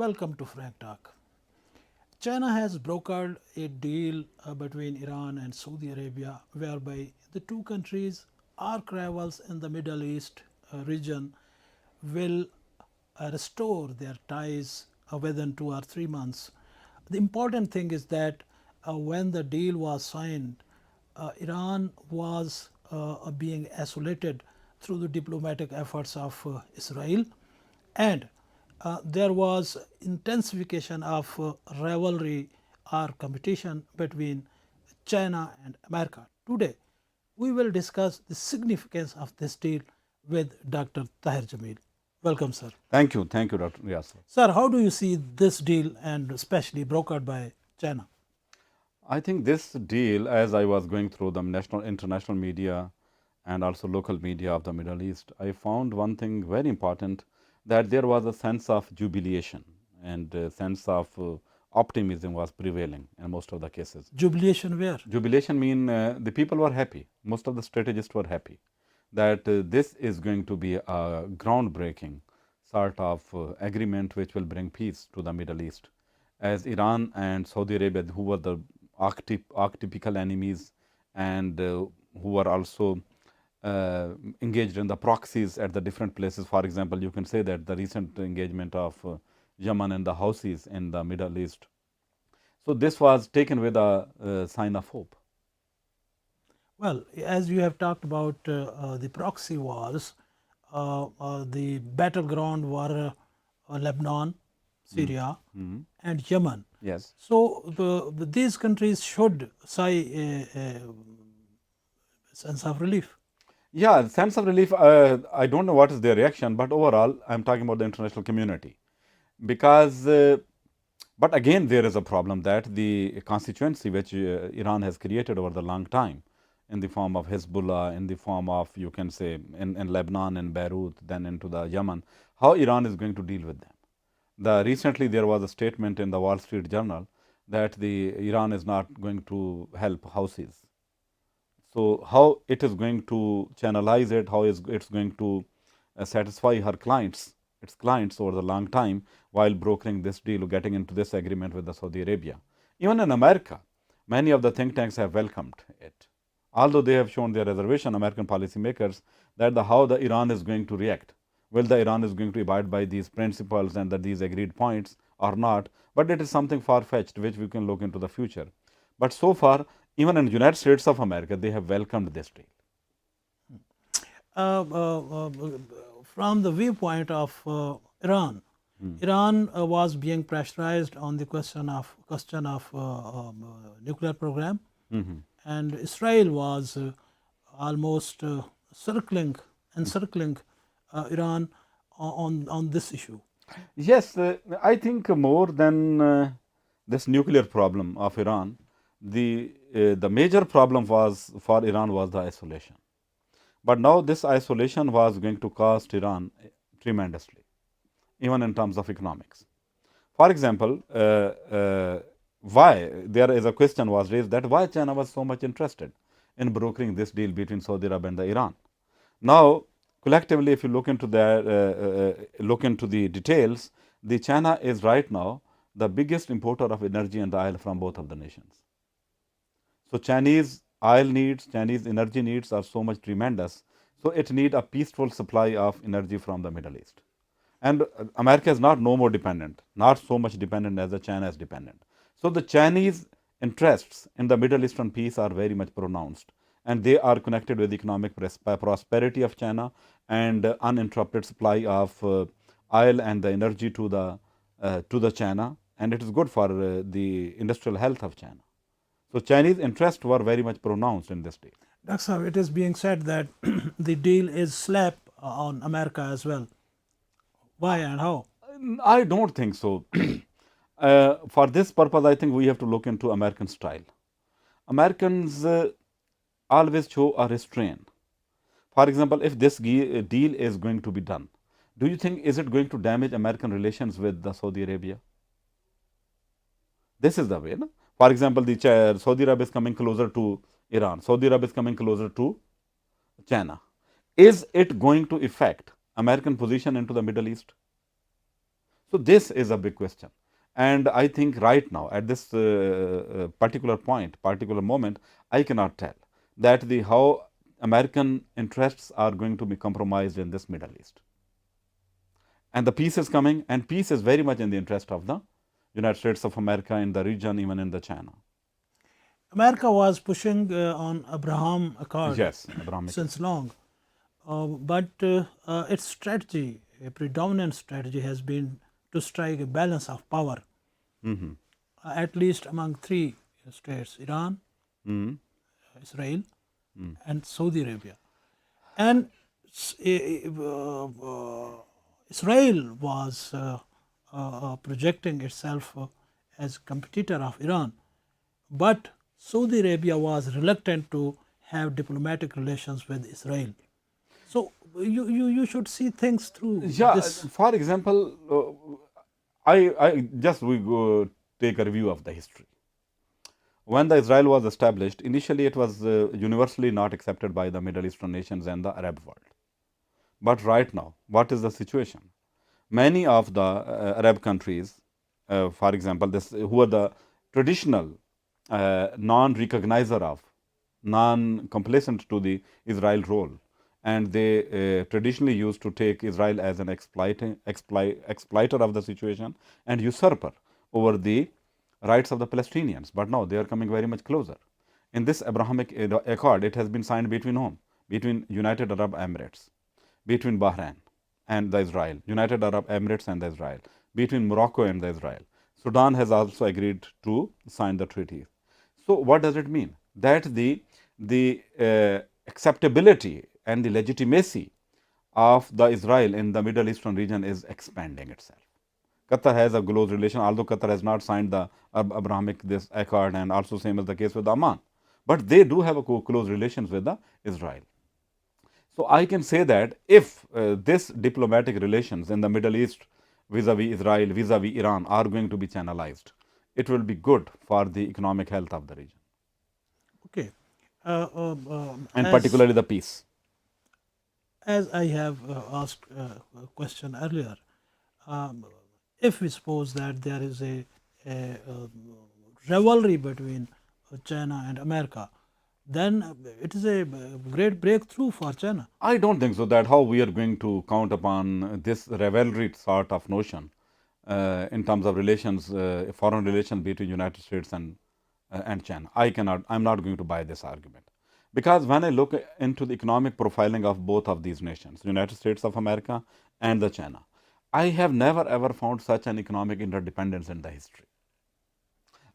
Welcome to Frank Talk. China has brokered a deal between Iran and Saudi Arabia whereby the two countries, arch rivals in the Middle East region, will restore their ties within 2 or 3 months. The important thing is that when the deal was signed, Iran was being isolated through the diplomatic efforts of Israel, and there was intensification of rivalry or competition between China and America. Today, we will discuss the significance of this deal with Dr. Tahir Jamil. Welcome, sir. Thank you, Dr. Riaz. Sir, how do you see this deal and especially brokered by China? I think this deal, as I was going through the national, international media and also local media of the Middle East, I found one thing very important, that there was a sense of jubilation and a sense of optimism was prevailing in most of the cases. Jubilation where? Jubilation mean the people were happy. Most of the strategists were happy that this is going to be a groundbreaking sort of agreement which will bring peace to the Middle East. As Iran and Saudi Arabia, who were the archetypical enemies and who were also engaged in the proxies at the different places. For example, you can say that the recent engagement of Yemen and the Houthis in the Middle East. So this was taken with a sign of hope. Well, as you have talked about the proxy wars, the battleground were Lebanon, Syria, and Yemen. Yes. So these countries should sigh a sense of relief. Yeah, sense of relief. I don't know what is their reaction, but overall, I'm talking about the international community. Because, but again, there is a problem that the constituency which Iran has created over the long time, in the form of Hezbollah, in the form of, you can say, in Lebanon and Beirut, then into the Yemen, how Iran is going to deal with them. Recently, there was a statement in the Wall Street Journal that the Iran is not going to help Houthis. So how it is going to channelize it, how is it's going to satisfy its clients over the long time while brokering this deal, getting into this agreement with the Saudi Arabia. Even in America, many of the think tanks have welcomed it. Although they have shown their reservation, American policymakers, that how the Iran is going to react. Will the Iran is going to abide by these principles and these agreed points or not? But it is something far-fetched which we can look into the future. But so far, even in the United States of America, they have welcomed this deal. From the viewpoint of Iran, Iran was being pressurized on the question of nuclear program, and Israel was almost encircling Iran on this issue. Yes, I think more than this nuclear problem of Iran, the major problem was for Iran was the isolation. But now this isolation was going to cost Iran tremendously, even in terms of economics. For example, why there is a question was raised that why China was so much interested in brokering this deal between Saudi Arabia and the Iran. Now, collectively, if you look into the details, the China is right now the biggest importer of energy and oil from both of the nations. So Chinese oil needs, Chinese energy needs are so much tremendous. So it need a peaceful supply of energy from the Middle East. And America is not no more dependent, not so much dependent as the China is dependent. So the Chinese interests in the Middle Eastern peace are very much pronounced. And they are connected with economic prosperity of China and uninterrupted supply of oil and the energy to the China. And it is good for the industrial health of China. So Chinese interests were very much pronounced in this deal. That's how it is being said that the deal is slap on America as well. Why and how? I don't think so. For this purpose, I think we have to look into American style. Americans always show a restraint. For example, if this deal is going to be done, do you think is it going to damage American relations with the Saudi Arabia? This is the way. No? For example, the Saudi Arabia is coming closer to Iran. Saudi Arabia is coming closer to China. Is it going to affect American position into the Middle East? So this is a big question. And I think right now, at this particular point, particular moment, I cannot tell that the how American interests are going to be compromised in this Middle East. And the peace is coming, and peace is very much in the interest of the United States of America, in the region, even in the China. America was pushing on Abraham Accord Yes, Abrahamic. since long, but its strategy, a predominant strategy, has been to strike a balance of power, at least among three states: Iran, Israel, and Saudi Arabia. And Israel was projecting itself as competitor of Iran, but Saudi Arabia was reluctant to have diplomatic relations with Israel. So you should see things through Yeah, this. for example, I just we go take a review of the history. When the Israel was established, initially it was universally not accepted by the Middle Eastern nations and the Arab world. But right now, what is the situation? Many of the Arab countries, for example, who are the traditional non-recognizer of, non-complacent to the Israel role, and they traditionally used to take Israel as an exploiter of the situation and usurper over the rights of the Palestinians. But now they are coming very much closer. In this Abrahamic Accord, it has been signed between whom? Between United Arab Emirates, between Bahrain and the Israel, United Arab Emirates and the Israel, between Morocco and the Israel. Sudan has also agreed to sign the treaty. So what does it mean? That the acceptability and the legitimacy of the Israel in the Middle Eastern region is expanding itself. Qatar has a close relation, although Qatar has not signed the Abrahamic this accord, and also same as the case with Oman. But they do have a close relations with the Israel. So I can say that if this diplomatic relations in the Middle East vis-a-vis Israel, vis-a-vis Iran are going to be channelized, it will be good for the economic health of the region, Okay, and particularly the peace. as I have asked a question earlier, um, if we suppose that there is a rivalry between China and America, then it is a great breakthrough for China. I don't think so that how we are going to count upon this rivalry sort of notion in terms of relations, foreign relations between United States and China. I'm not going to buy this argument. Because when I look into the economic profiling of both of these nations, United States of America and the China, I have never ever found such an economic interdependence in the history.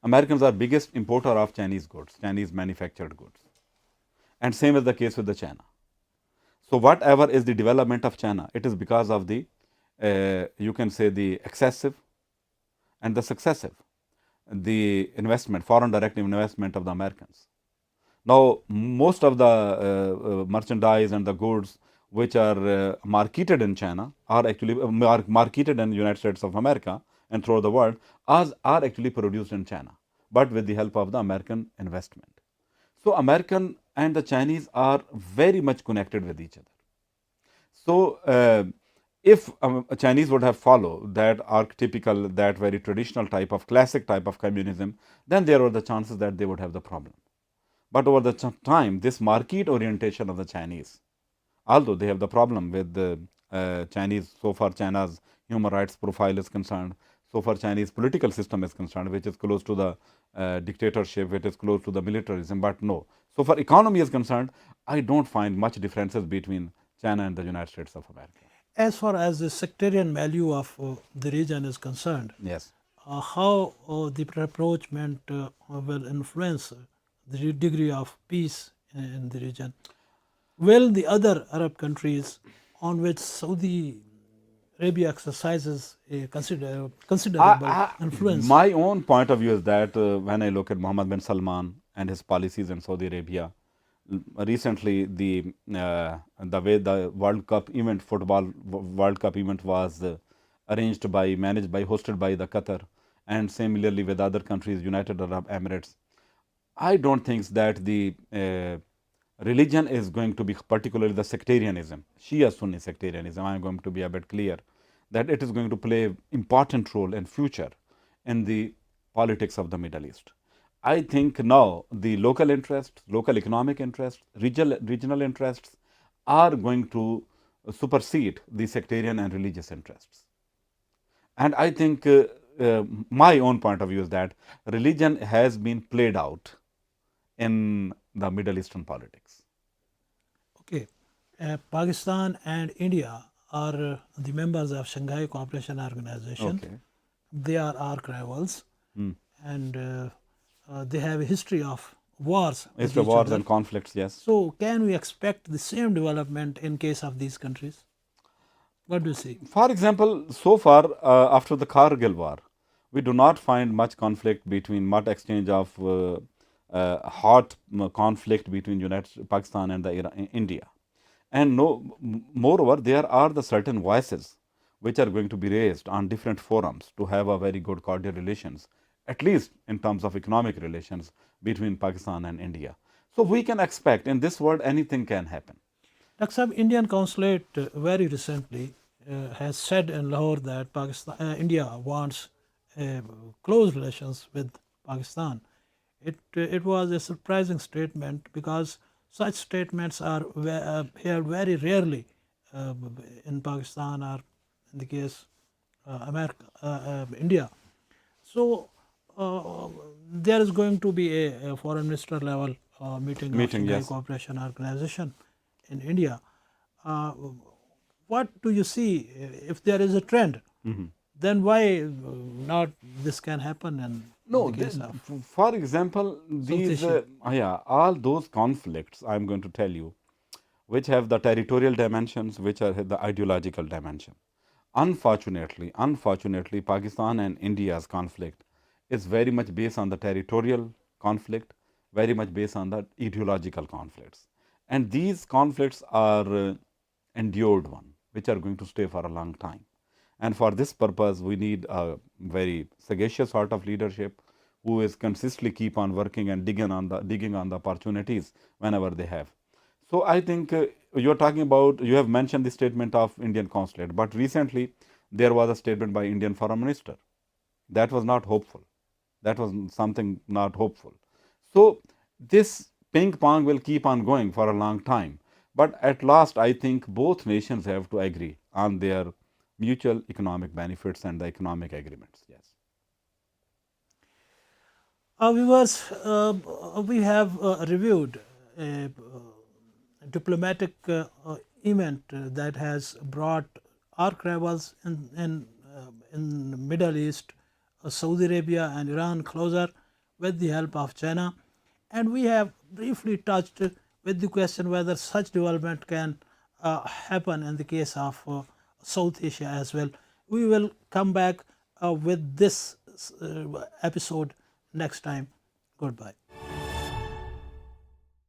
Americans are biggest importer of Chinese goods, Chinese manufactured goods. And same is the case with the China. So whatever is the development of China, it is because of the, you can say, the excessive and the successive, the investment, foreign direct investment of the Americans. Now, most of the merchandise and the goods which are marketed in China are actually marketed in the United States of America and throughout the world are actually produced in China, but with the help of the American investment. So American and the Chinese are very much connected with each other. So if Chinese would have followed that archetypical, that very traditional type of classic type of communism, then there were the chances that they would have the problem. But over the time, this market orientation of the Chinese, although they have the problem with the Chinese, so far China's human rights profile is concerned, so far Chinese political system is concerned, which is close to the dictatorship, which is close to the militarism, but no. So far economy is concerned, I don't find much differences between China and the United States of America. As far as the sectarian value of the region is concerned, Yes. how the rapprochement will influence the degree of peace in the region. Will the other Arab countries on which Saudi Arabia exercises a considerable influence? My own point of view is that when I look at Mohammed bin Salman and his policies in Saudi Arabia, recently the way the World Cup event, football World Cup event was arranged by, managed by, hosted by the Qatar, and similarly with other countries, United Arab Emirates. I don't think that the religion is going to be particularly the sectarianism, Shia Sunni sectarianism. I'm going to be a bit clear that it is going to play an important role in future in the politics of the Middle East. I think now the local interests, local economic interests, regional interests are going to supersede the sectarian and religious interests. And I think my own point of view is that religion has been played out in the Middle Eastern politics. Okay. Pakistan and India are the members of Shanghai Cooperation Organization. Okay. They are arch rivals, Hmm. and they have a history of wars with History of each wars other. and conflicts, yes. So, can we expect the same development in case of these countries? What do you see? For example, so far after the Kargil war, we do not find much conflict between much exchange of hot conflict between United Pakistan and India. And no, moreover, there are the certain voices which are going to be raised on different forums to have a very good cordial relations, at least in terms of economic relations between Pakistan and India. So we can expect in this world anything can happen. Dr. Saab, Indian consulate very recently has said in Lahore that India wants close relations with Pakistan. It was a surprising statement because such statements are heard very rarely uh, in Pakistan or in the case India. So there is going to be a foreign minister level meeting of Meeting, Shanghai yes. Cooperation Organization in India. Uh, what do you see if there is a trend? Then why not this can happen in No, the case of for example, South these, Asia? yeah, all those conflicts, I'm going to tell you, which have the territorial dimensions, which are the ideological dimension. Unfortunately, Pakistan and India's conflict is very much based on the territorial conflict, very much based on the ideological conflicts. And these conflicts are endured one, which are going to stay for a long time. And for this purpose, we need a very sagacious sort of leadership who is consistently keep on working and digging on the opportunities whenever they have. So I think you're talking about, you have mentioned the statement of Indian consulate, but recently there was a statement by Indian foreign minister that was not hopeful. That was something not hopeful. So this ping pong will keep on going for a long time. But at last, I think both nations have to agree on their mutual economic benefits and the economic agreements. Yes. Viewers, we have reviewed a diplomatic event that has brought arch rivals in Middle East, Saudi Arabia and Iran closer with the help of China, and we have briefly touched with the question whether such development can happen in the case of South Asia as well. We will come back with this episode next time. Goodbye.